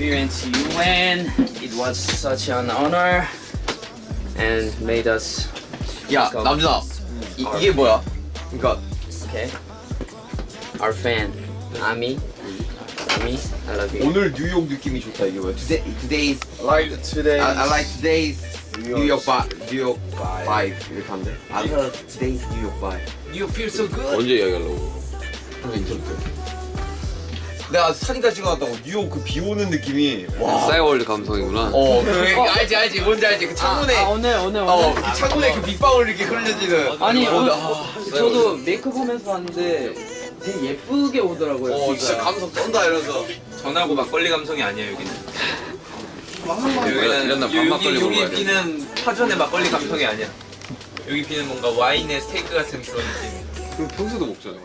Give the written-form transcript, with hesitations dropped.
experience UN. It was such an honor and made us. 야 남준아 이게 뭐야? 그러니까 Okay. Our fan, Ami. Ami, I love you. 오늘 뉴욕 느낌이 좋다. 이게 뭐야? Today's Like today. I like today's 뉴욕 vibe 이렇게 하면 돼? I love today's 뉴욕 vibe. You feel so good. 언제 이야기하려고? 인터뷰 때. 내가 사진까지 찍어놨다고 뉴욕 그 비 오는 느낌이 와. 싸이월드 감성이구나. 알지 뭔지 알지 그 창문에 오늘. 그 창문에 그 빗방울 이렇게 흘려지는. 아니 오늘 아, 저도 메이크업 하면서 봤는데 되게 예쁘게 오더라고요. 진짜 감성 쩐다 이러면서. 전하고 막걸리 감성이 아니야 여기는. 이런 날 밥맛 걸리 먹어야 여기 돼. 비는 파전의 막걸리 감성이 아니야. 여기 비는 뭔가 와인의 스테이크 같은 그런 느낌. 그럼 평소도 먹잖아.